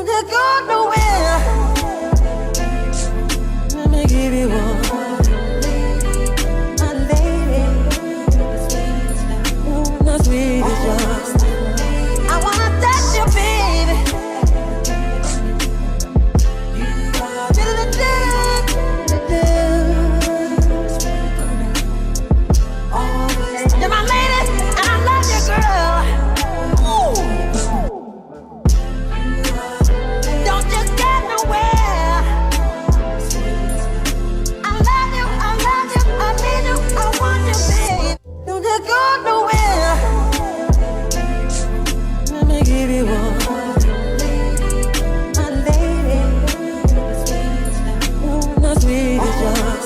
Don't go nowhere. Let me give you one. My lady. The sweetest yours. I wanna touch you, baby. You're my lady, and I love you, girl. Ooh. Don't you get nowhere. I love you, I need you, I want you, babe. Don't you go nowhere. Let me give you one. My lady. The sweetest yours.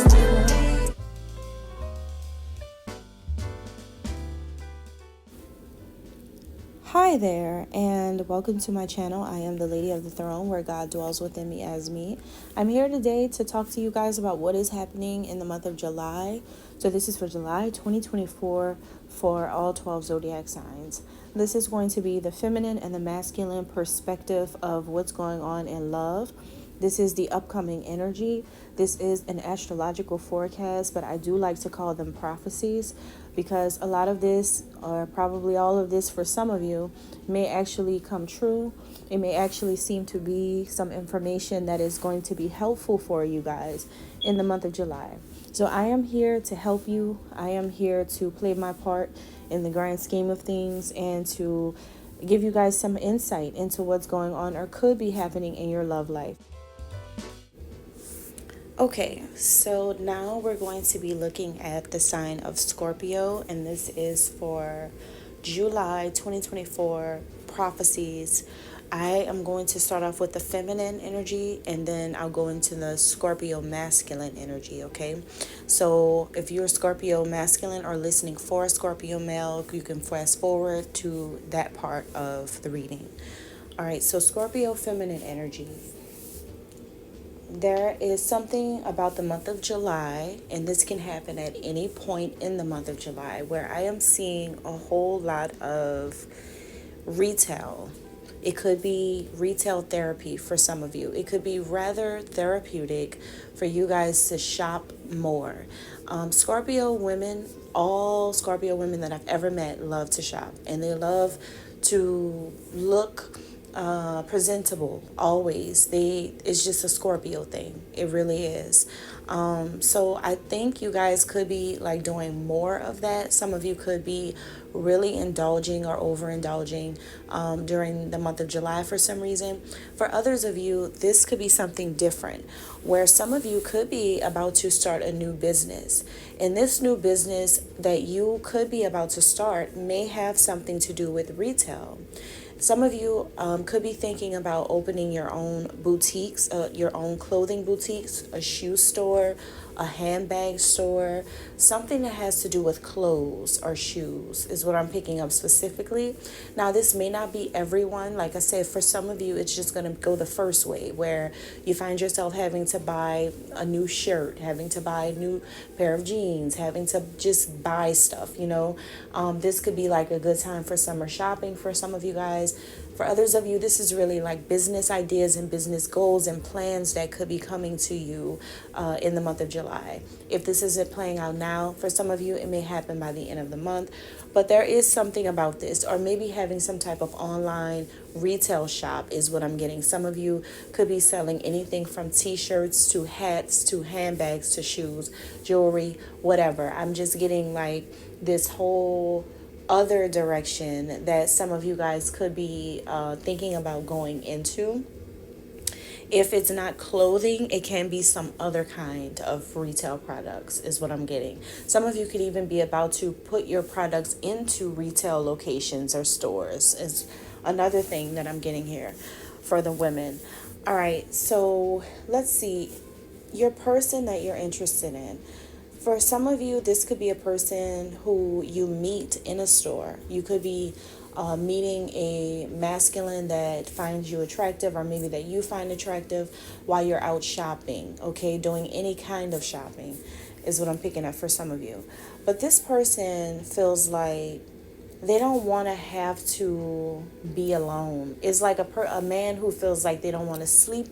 Hi there, and welcome to my channel. I am the Lady of the Throne, where God dwells within me as me. I'm here today to talk to you guys about what is happening in the month of July. So this is for July 2024 for all 12 zodiac signs. This is going to be the feminine and the masculine perspective of what's going on in love. This is the upcoming energy. This is an astrological forecast, but I do like to call them prophecies because a lot of this, or probably all of this for some of you, may actually come true. It may actually seem to be some information that is going to be helpful for you guys in the month of July. So I am here to help you. I am here to play my part in the grand scheme of things and to give you guys some insight into what's going on or could be happening in your love life. Okay, so now we're going to be looking at the sign of Scorpio, and this is for July 2024 prophecies. I am going to start off with the feminine energy, and then I'll go into the Scorpio masculine energy, okay? So if you're Scorpio masculine or listening for a Scorpio male, you can fast forward to that part of the reading. All right, so Scorpio feminine energy. There is something about the month of July, and this can happen at any point in the month of July, where I am seeing a whole lot of retail. It could be retail therapy for some of you. It could be rather therapeutic for you guys to shop more. Scorpio women, all Scorpio women that I've ever met love to shop, and they love to look presentable always. It's just a Scorpio thing. It really is. So I think you guys could be like doing more of that. Some of you could be really indulging or overindulging during the month of July for some reason. For others of you, this could be something different, where some of you could be about to start a new business. And this new business that you could be about to start may have something to do with retail. Some of you could be thinking about opening your own boutiques, your own clothing boutiques, a shoe store, a handbag store, something that has to do with clothes or shoes is what I'm picking up specifically. Now, this may not be everyone. Like I said, for some of you, it's just going to go the first way, where you find yourself having to buy a new shirt, having to buy a new pair of jeans, having to just buy stuff, you know. This could be like a good time for summer shopping for some of you guys. For others of you, this is really like business ideas and business goals and plans that could be coming to you in the month of July. If this isn't playing out now, for some of you, it may happen by the end of the month. But there is something about this, or maybe having some type of online retail shop is what I'm getting. Some of you could be selling anything from t-shirts to hats to handbags to shoes, jewelry, whatever. I'm just getting like this whole other direction that some of you guys could be thinking about going into. If it's not clothing, it can be some other kind of retail products is what I'm getting. Some of you could even be about to put your products into retail locations or stores is another thing that I'm getting here for the women. All right, so let's see. Your person that you're interested in. For some of you, this could be a person who you meet in a store. You could be meeting a masculine that finds you attractive, or maybe that you find attractive while you're out shopping, okay? Doing any kind of shopping is what I'm picking up for some of you. But this person feels like they don't want to have to be alone. It's like a man who feels like they don't want to sleep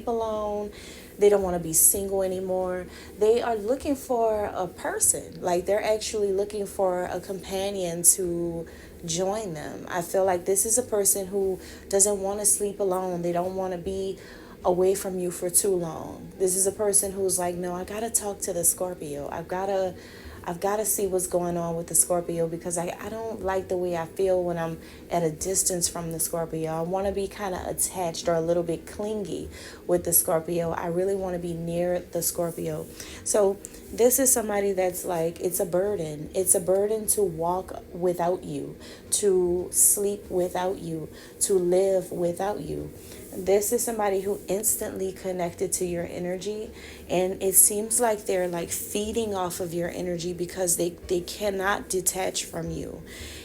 alone. They don't want to be single anymore. They are looking for a person. Like they're actually looking for a companion to join them. I feel like this is a person who doesn't want to sleep alone. They don't want to be away from you for too long. This is a person who's like, no, I gotta talk to the Scorpio. I've got to see what's going on with the Scorpio, because I don't like the way I feel when I'm at a distance from the Scorpio. I want to be kind of attached or a little bit clingy with the Scorpio. I really want to be near the Scorpio. So this is somebody that's like, it's a burden. It's a burden to walk without you, to sleep without you, to live without you. This is somebody who instantly connected to your energy, and it seems like they're like feeding off of your energy because they cannot detach from you.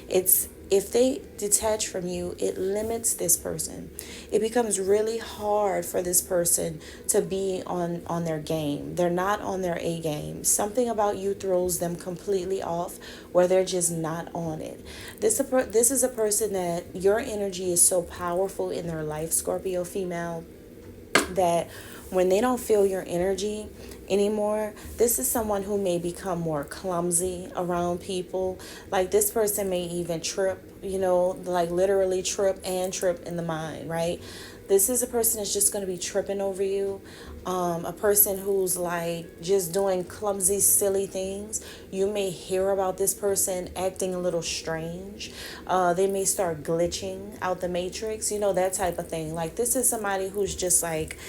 It's if they detach from you, it limits this person. It becomes really hard for this person to be on their game. They're not on their A game. Something about you throws them completely off, where they're just not on it. This is a person that your energy is so powerful in their life, Scorpio female, that when they don't feel your energy anymore, this is someone who may become more clumsy around people. Like this person may even trip, like literally trip in the mind, right? This is a person that's just going to be tripping over you. A person who's like just doing clumsy, silly things. You may hear about this person acting a little strange. They may start glitching out the matrix, that type of thing. Like this is somebody who's just like,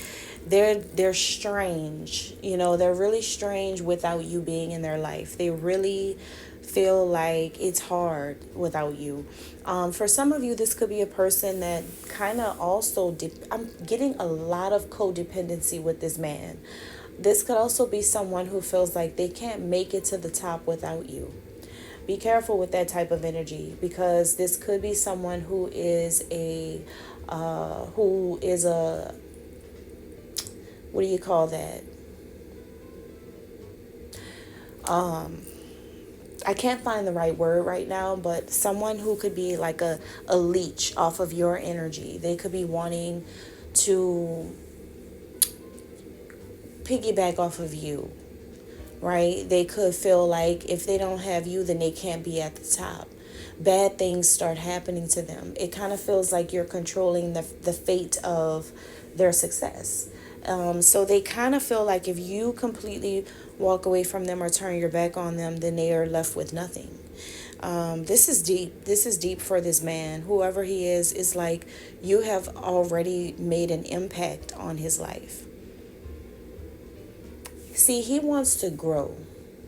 they're strange. They're really strange without you being in their life. They really feel like it's hard without you. For some of you, this could be a person that kind of also, I'm getting a lot of codependency with this man. This could also be someone who feels like they can't make it to the top without you. Be careful with that type of energy, because this could be someone who is a what do you call that? I can't find the right word right now, but someone who could be like a leech off of your energy. They could be wanting to piggyback off of you, right? They could feel like if they don't have you, then they can't be at the top. Bad things start happening to them. It kind of feels like you're controlling the fate of their success. So they kind of feel like if you completely walk away from them or turn your back on them, then they are left with nothing. This is deep. This is deep for this man. Whoever he is like you have already made an impact on his life. See, he wants to grow.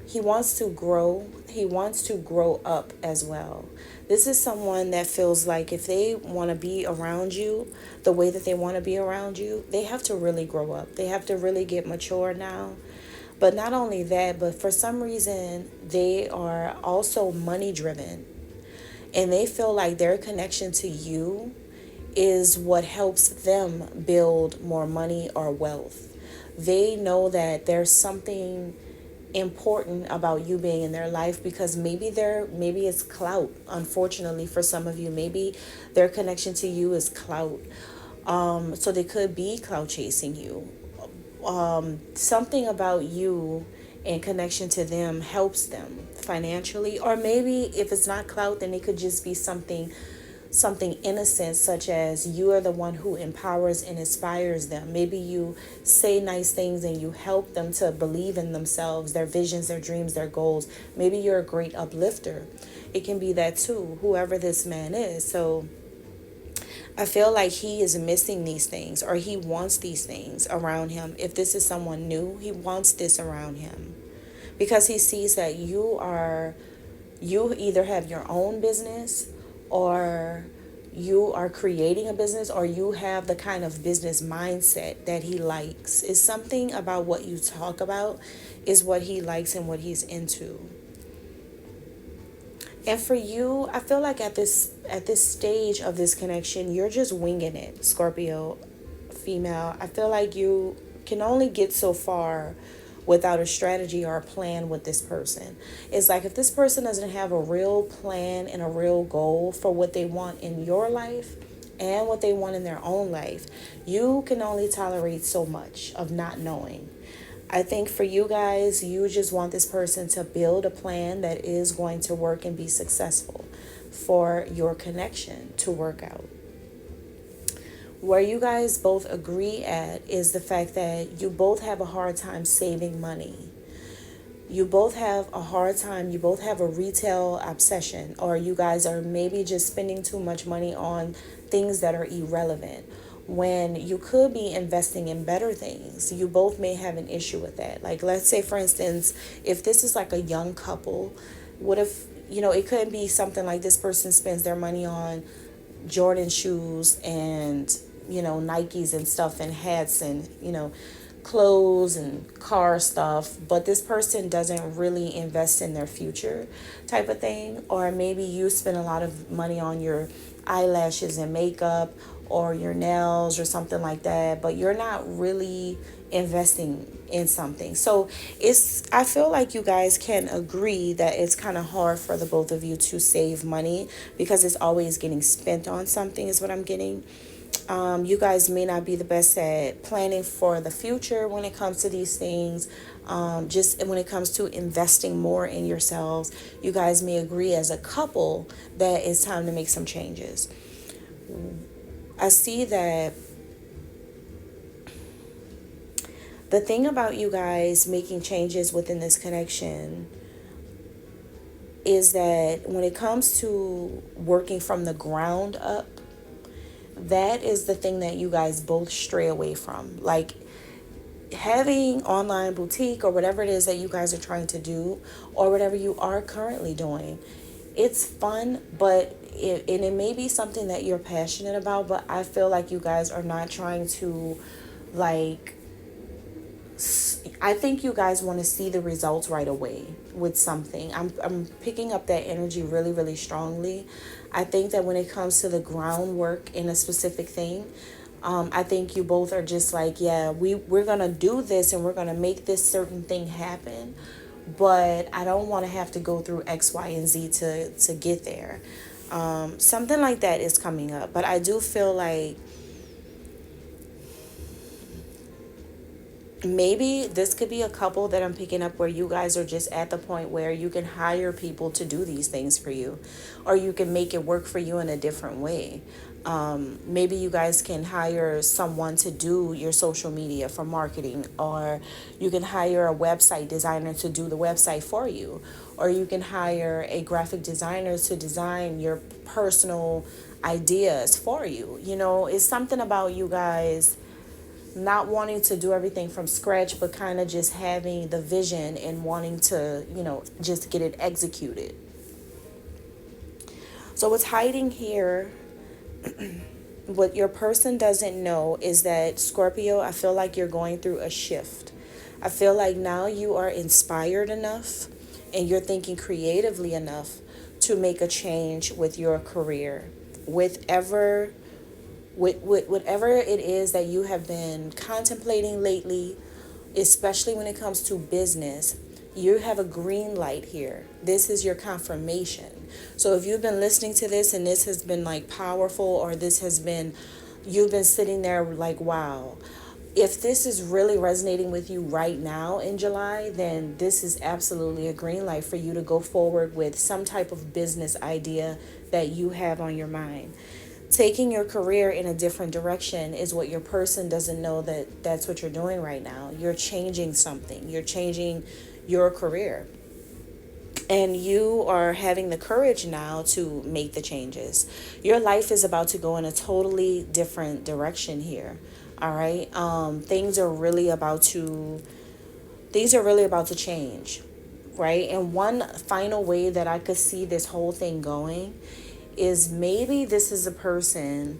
He wants to grow. He wants to grow up as well. This is someone that feels like if they want to be around you the way that they want to be around you, they have to really grow up. They have to really get mature now. But not only that, but for some reason, they are also money driven. And they feel like their connection to you is what helps them build more money or wealth. They know that there's something important about you being in their life, because maybe it's clout. Unfortunately for some of you, maybe their connection to you is clout. So they could be clout chasing you. Something about you in connection to them helps them financially, or maybe if it's not clout, then it could just be something innocent, such as you are the one who empowers and inspires them. Maybe you say nice things and you help them to believe in themselves, their visions, their dreams, their goals. Maybe you're a great uplifter. It can be that too, whoever this man is. So I feel like he is missing these things, or he wants these things around him. If this is someone new, he wants this around him, because he sees that you either have your own business, or you are creating a business, or you have the kind of business mindset that he likes. It's something about what you talk about is what he likes and what he's into. And for you, I feel like at this stage of this connection, you're just winging it, Scorpio female. I feel like you can only get so far without a strategy or a plan with this person. It's like if this person doesn't have a real plan and a real goal for what they want in your life and what they want in their own life, you can only tolerate so much of not knowing. I think for you guys, you just want this person to build a plan that is going to work and be successful for your connection to work out. Where you guys both agree at is the fact that you both have a hard time saving money. You both have a hard time, you both have a retail obsession, or you guys are maybe just spending too much money on things that are irrelevant when you could be investing in better things. You both may have an issue with that. Like, let's say, for instance, if this is like a young couple, what if, it could be something like this person spends their money on Jordan shoes and, Nikes and stuff and hats and, clothes and car stuff, but this person doesn't really invest in their future type of thing. Or maybe you spend a lot of money on your eyelashes and makeup or your nails or something like that, but you're not really investing in something. So I feel like you guys can agree that it's kind of hard for the both of you to save money because it's always getting spent on something is what I'm getting. You guys may not be the best at planning for the future when it comes to these things. Just when it comes to investing more in yourselves, you guys may agree as a couple that it's time to make some changes. I see that the thing about you guys making changes within this connection is that when it comes to working from the ground up, that is the thing that you guys both stray away from. Like having online boutique or whatever it is that you guys are trying to do or whatever you are currently doing, it's fun, but it may be something that you're passionate about, but I feel like you guys are not trying to, like, I think you guys want to see the results right away with something. I'm picking up that energy really, really strongly. I think that when it comes to the groundwork in a specific thing, I think you both are just like, yeah, we're going to do this and we're going to make this certain thing happen. But I don't want to have to go through X, Y, and Z to get there. Something like that is coming up. But I do feel like maybe this could be a couple that I'm picking up where you guys are just at the point where you can hire people to do these things for you, or you can make it work for you in a different way. Maybe you guys can hire someone to do your social media for marketing, or you can hire a website designer to do the website for you, or you can hire a graphic designer to design your personal ideas for you. It's something about you guys not wanting to do everything from scratch, but kind of just having the vision and wanting to, just get it executed. So what's hiding here, what your person doesn't know is that, Scorpio, I feel like you're going through a shift. I feel like now you are inspired enough and you're thinking creatively enough to make a change with your career. Whatever it is that you have been contemplating lately, especially when it comes to business, you have a green light here. This is your confirmation. So if you've been listening to this and this has been like powerful, or you've been sitting there like, wow, if this is really resonating with you right now in July, then this is absolutely a green light for you to go forward with some type of business idea that you have on your mind. Taking your career in a different direction is what your person doesn't know that's what you're doing right now. You're changing something. You're changing your career. And you are having the courage now to make the changes. Your life is about to go in a totally different direction here. All right? Things are really about to change, right? And one final way that I could see this whole thing going is maybe this is a person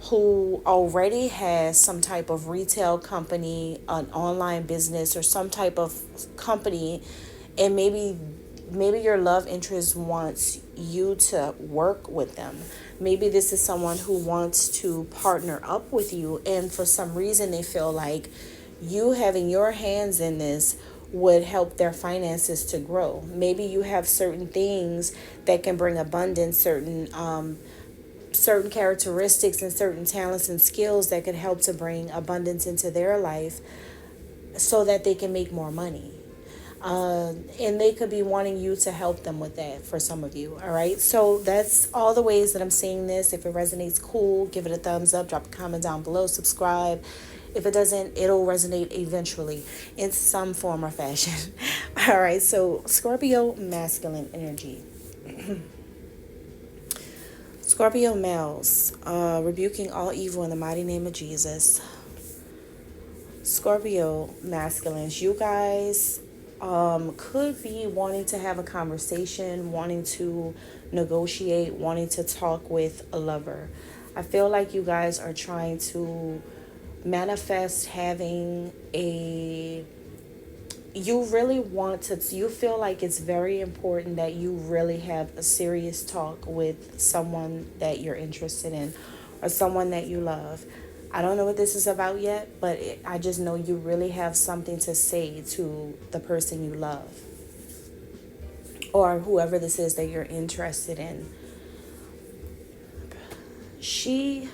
who already has some type of retail company, an online business, or some type of company, and maybe your love interest wants you to work with them. Maybe this is someone who wants to partner up with you, and for some reason they feel like you having your hands in this would help their finances to grow. Maybe you have certain things that can bring abundance, certain characteristics and certain talents and skills that could help to bring abundance into their life so that they can make more money. And they could be wanting you to help them with that for some of you. All right. So that's all the ways that I'm seeing this. If it resonates, cool. Give it a thumbs up. Drop a comment down below. Subscribe. If it doesn't, it'll resonate eventually in some form or fashion. All right. So Scorpio masculine energy. Scorpio males, rebuking all evil in the mighty name of Jesus. Scorpio masculines, you guys could be wanting to have a conversation, wanting to negotiate, wanting to talk with a lover. I feel like you guys are trying to manifest having a, you really want to, you feel like it's very important that you really have a serious talk with someone that you're interested in or someone that you love. I don't know what this is about yet, but I just know you really have something to say to the person you love or whoever this is that you're interested in. She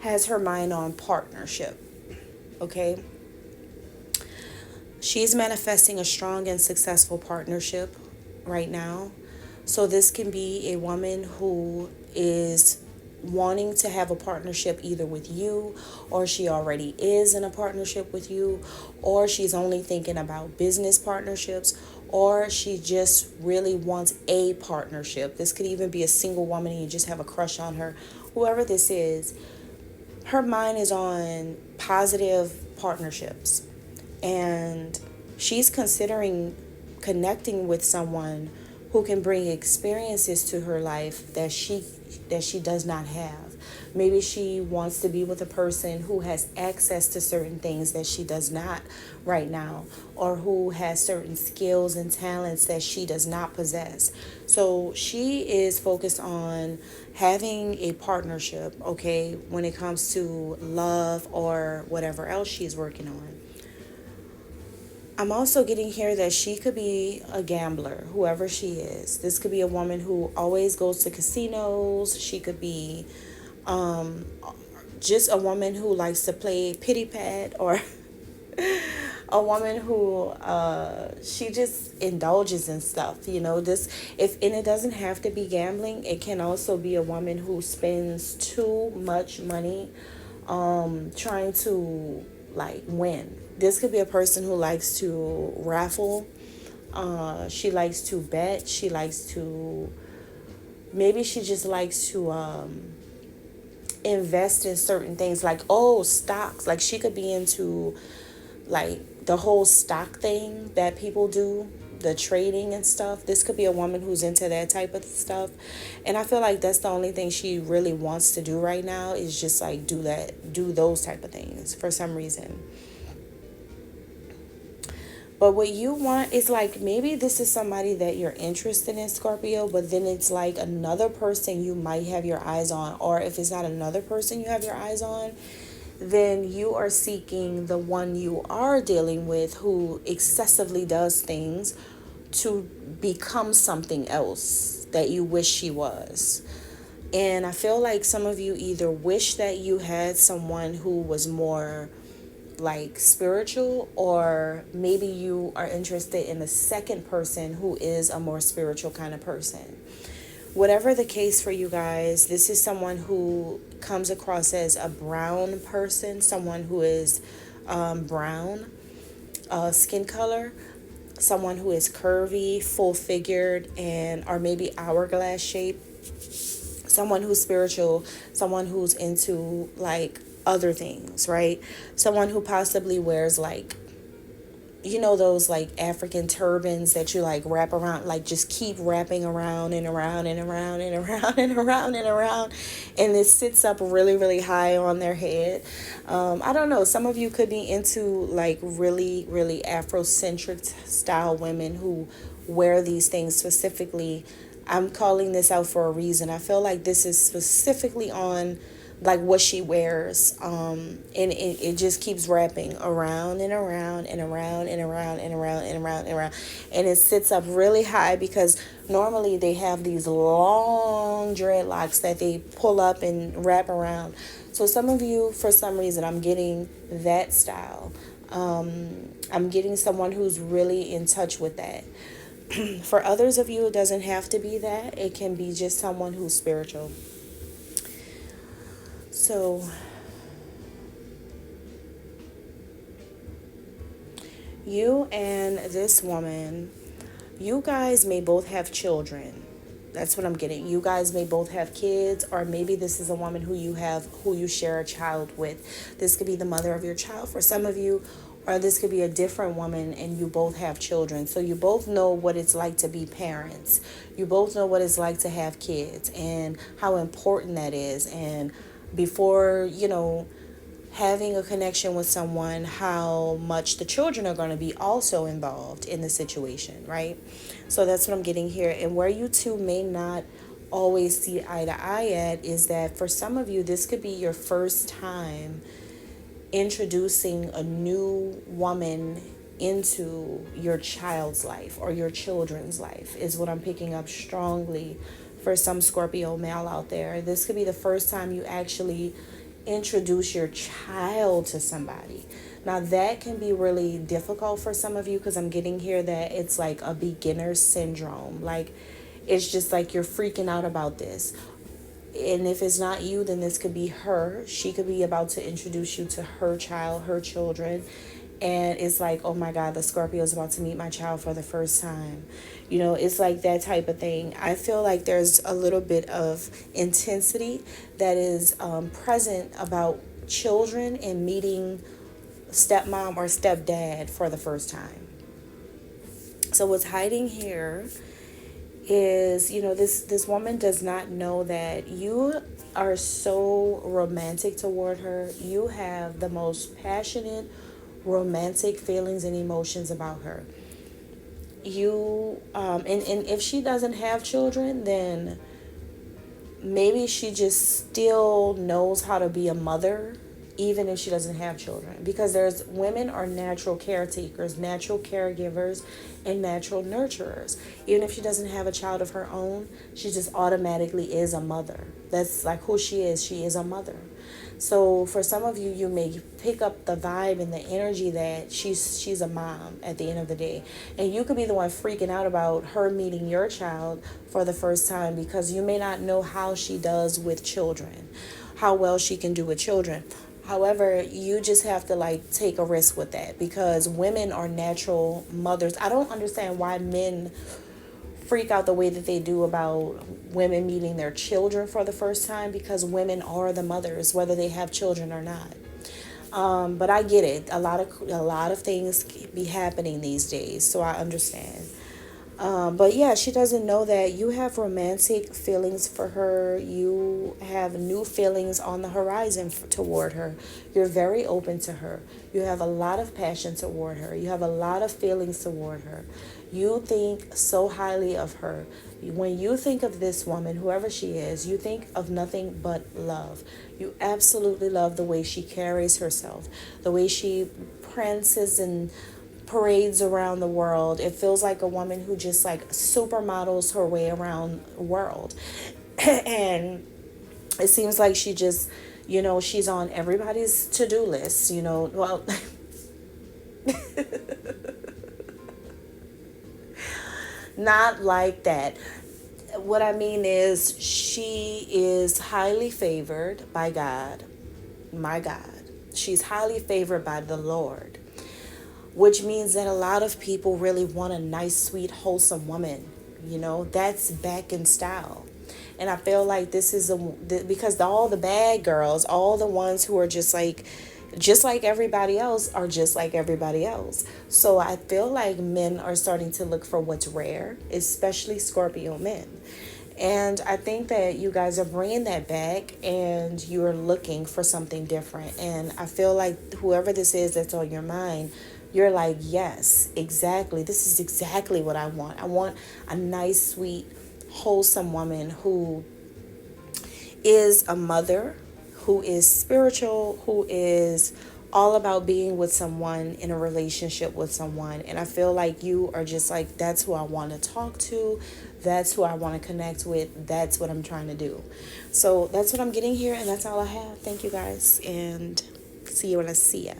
has her mind on partnership, okay? She's manifesting a strong and successful partnership right now. So this can be a woman who is wanting to have a partnership either with you, or she already is in a partnership with you, or she's only thinking about business partnerships, or she just really wants a partnership. This could even be a single woman and you just have a crush on her. Whoever this is, her mind is on positive partnerships, and she's considering connecting with someone who can bring experiences to her life that she does not have. Maybe she wants to be with a person who has access to certain things that she does not right now, or who has certain skills and talents that she does not possess. So she is focused on having a partnership, okay, when it comes to love or whatever else she's working on. I'm also getting here that she could be a gambler, whoever she is. This could be a woman who always goes to casinos. She could be just a woman who likes to play pity pat, or a woman who she just indulges in stuff. You know, this, if, and it doesn't have to be gambling. It can also be a woman who spends too much money trying to like win. This could be a person who likes to raffle. She likes to bet. She likes to, maybe she just likes to invest in certain things, like, oh, stocks. Like she could be into like the whole stock thing that people do, the trading and stuff. This could be a woman who's into that type of stuff. And I feel like that's the only thing she really wants to do right now, is just like do those type of things for some reason. But what you want is like, maybe this is somebody that you're interested in, Scorpio, but then it's like another person you might have your eyes on. Or if it's not another person you have your eyes on, then you are seeking the one you are dealing with who excessively does things to become something else that you wish she was. And I feel like some of you either wish that you had someone who was more like spiritual, or maybe you are interested in the second person who is a more spiritual kind of person. Whatever the case for you guys, this is someone who comes across as a brown person, someone who is brown skin color, someone who is curvy, full figured, and or maybe hourglass shape, someone who's spiritual, someone who's into like other things, right? Someone who possibly wears like, you know, those like African turbans that you like wrap around, like just keep wrapping around and around and around and around and around and around, and it sits up really, really high on their head. I don't know. Some of you could be into like really, really Afrocentric style women who wear these things specifically. I'm calling this out for a reason. I feel like this is specifically on like what she wears, and it just keeps wrapping around and around and around and around and around and around and around, and it sits up really high because normally they have these long dreadlocks that they pull up and wrap around. So some of you, for some reason, I'm getting that style. I'm getting someone who's really in touch with that. For others of you, it doesn't have to be that. It can be just someone who's spiritual. So you and this woman, you guys may both have children. That's what I'm getting. You guys may both have kids, or maybe this is a woman who you share a child with. This could be the mother of your child for some of you, or this could be a different woman and you both have children. So you both know what it's like to be parents. You both know what it's like to have kids and how important that is. And before, having a connection with someone, how much the children are going to be also involved in the situation, right? So that's what I'm getting here. And where you two may not always see eye to eye at is that for some of you, this could be your first time introducing a new woman into your child's life or your children's life, is what I'm picking up strongly for some Scorpio male out there. This could be the first time you actually introduce your child to somebody. Now that can be really difficult for some of you because I'm getting here that it's like a beginner syndrome. Like it's just like you're freaking out about this. And if it's not you, then this could be her. She could be about to introduce you to her child, her children. And it's like, oh my God, the Scorpio is about to meet my child for the first time. It's like that type of thing. I feel like there's a little bit of intensity that is present about children and meeting stepmom or stepdad for the first time. So what's hiding here is, this woman does not know that you are so romantic toward her. You have the most passionate romantic feelings and emotions about her. And if she doesn't have children, then maybe she just still knows how to be a mother even if she doesn't have children, because women are natural caretakers, natural caregivers, and natural nurturers. Even if she doesn't have a child of her own, she just automatically is a mother. That's like who she is. She is a mother. So for some of you, you may pick up the vibe and the energy that she's a mom at the end of the day. And you could be the one freaking out about her meeting your child for the first time because you may not know how she does with children, how well she can do with children. However, you just have to take a risk with that because women are natural mothers. I don't understand why men freak out the way that they do about women meeting their children for the first time, because women are the mothers, whether they have children or not. But I get it. A lot of things be happening these days, so I understand. But yeah, she doesn't know that you have romantic feelings for her. You have new feelings on the horizon toward her. You're very open to her. You have a lot of passion toward her. You have a lot of feelings toward her. You think so highly of her. When you think of this woman, whoever she is, you think of nothing but love. You absolutely love the way she carries herself, the way she prances and parades around the world. It feels like a woman who just supermodels her way around the world. And it seems like she just, she's on everybody's to-do list, well, not like that. What I mean is she is highly favored by God. My God. She's highly favored by the Lord, which means that a lot of people really want a nice, sweet, wholesome woman. That's back in style. And I feel like this is because all the bad girls, all the ones who are just like everybody else, are just like everybody else. So I feel like men are starting to look for what's rare, especially Scorpio men. And I think that you guys are bringing that back and you're looking for something different. And I feel like whoever this is that's on your mind, you're like, yes, exactly. This is exactly what I want. I want a nice, sweet, wholesome woman who is a mother, who is spiritual, who is all about being with someone, in a relationship with someone. And I feel like you are just like, that's who I want to talk to. That's who I want to connect with. That's what I'm trying to do. So that's what I'm getting here. And that's all I have. Thank you guys. And see you when I see ya.